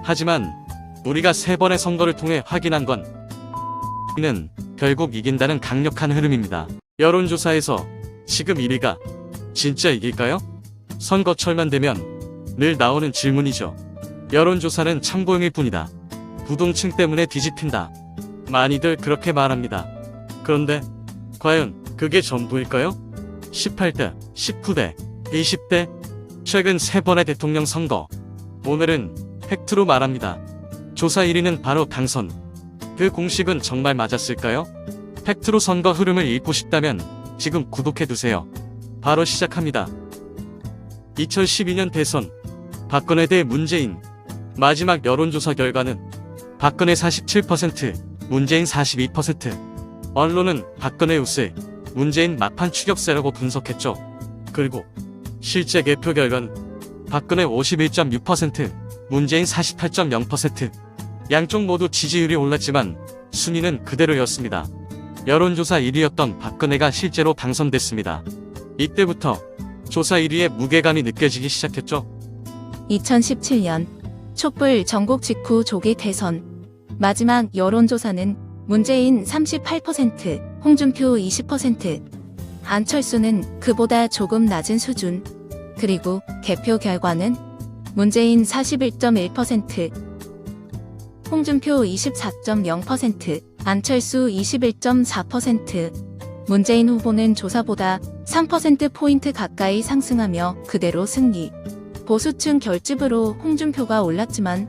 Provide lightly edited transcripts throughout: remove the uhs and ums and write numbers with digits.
하지만 우리가 3번의 선거를 통해 확인한 건 는 결국 이긴다는 강력한 흐름입니다. 여론조사에서 지금 1위가 진짜 이길까요? 선거철만 되면 늘 나오는 질문이죠. 여론조사는 참고용일 뿐이다. 부동층 때문에 뒤집힌다. 많이들 그렇게 말합니다. 그런데 과연 그게 전부일까요? 18대, 19대, 20대, 최근 3번의 대통령 선거. 오늘은 팩트로 말합니다. 조사 1위는 바로 당선. 그 공식은 정말 맞았을까요? 팩트로 선거 흐름을 읽고 싶다면 지금 구독해두세요. 바로 시작합니다. 2012년 대선 박근혜 대 문재인. 마지막 여론조사 결과는 박근혜 47%, 문재인 42%. 언론은 박근혜 우세, 문재인 막판 추격세라고 분석했죠. 그리고 실제 개표 결과는 박근혜 51.6%, 문재인 48.0%. 양쪽 모두 지지율이 올랐지만 순위는 그대로였습니다. 여론조사 1위였던 박근혜가 실제로 당선됐습니다. 이때부터 조사 1위의 무게감이 느껴지기 시작했죠. 2017년 촛불 전국 직후 조기 대선 마지막 여론조사는 문재인 38%, 홍준표 20%, 안철수는 그보다 조금 낮은 수준. 그리고 개표 결과는 문재인 41.1%, 홍준표 24.0%, 안철수 21.4%. 문재인 후보는 조사보다 3%포인트 가까이 상승하며 그대로 승리. 보수층 결집으로 홍준표가 올랐지만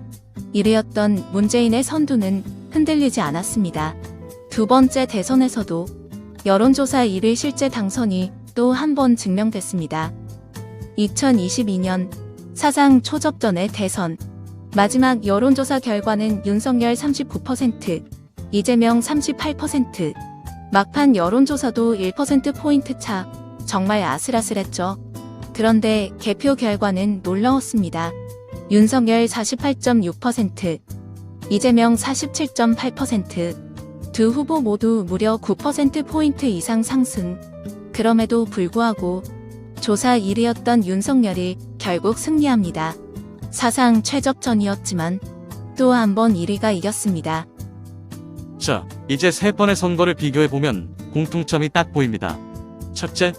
1위였던 문재인의 선두는 흔들리지 않았습니다. 두 번째 대선에서도 여론조사 1위 실제 당선이 또 한 번 증명됐습니다. 2022년 사상 초접전의 대선. 마지막 여론조사 결과는 윤석열 39%, 이재명 38%. 막판 여론조사도 1%포인트 차. 정말 아슬아슬했죠. 그런데 개표 결과는 놀라웠습니다. 윤석열 48.6%, 이재명 47.8%. 두 후보 모두 무려 9%포인트 이상 상승. 그럼에도 불구하고 조사 1위였던 윤석열이 결국 승리합니다. 사상 최적전이었지만 또 한 번 1위가 이겼습니다. 자, 이제 3번의 선거를 비교해보면 공통점이 딱 보입니다. 첫째,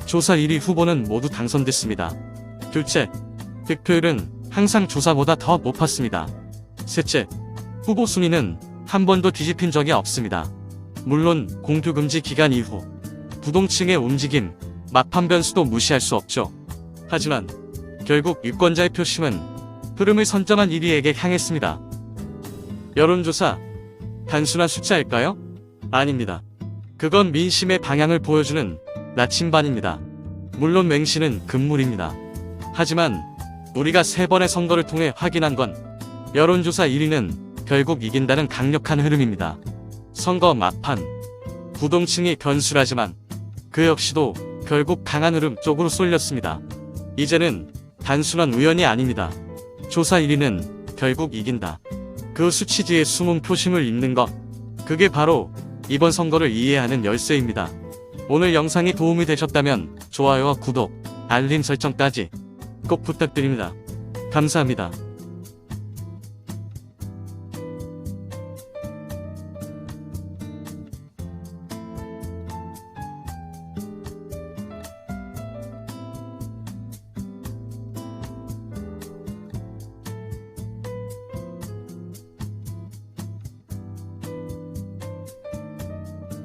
조사 1위 후보는 모두 당선됐습니다. 둘째, 득표율은 항상 조사보다 더 높았습니다. 셋째, 후보 순위는 한 번도 뒤집힌 적이 없습니다. 물론 공표금지 기간 이후 부동층의 움직임, 막판 변수도 무시할 수 없죠. 하지만 결국 유권자의 표심은 흐름을 선점한 1위에게 향했습니다. 여론조사, 단순한 숫자일까요? 아닙니다. 그건 민심의 방향을 보여주는 나침반입니다. 물론 맹신은 금물입니다. 하지만 우리가 3번의 선거를 통해 확인한 건 여론조사 1위는 결국 이긴다는 강력한 흐름입니다. 선거 막판, 부동층이 변수라지만 그 역시도 결국 강한 흐름 쪽으로 쏠렸습니다. 이제는 단순한 우연이 아닙니다. 조사 1위는 결국 이긴다. 그 수치 뒤에 숨은 표심을 읽는 것. 그게 바로 이번 선거를 이해하는 열쇠입니다. 오늘 영상이 도움이 되셨다면 좋아요와 구독, 알림 설정까지 꼭 부탁드립니다. 감사합니다.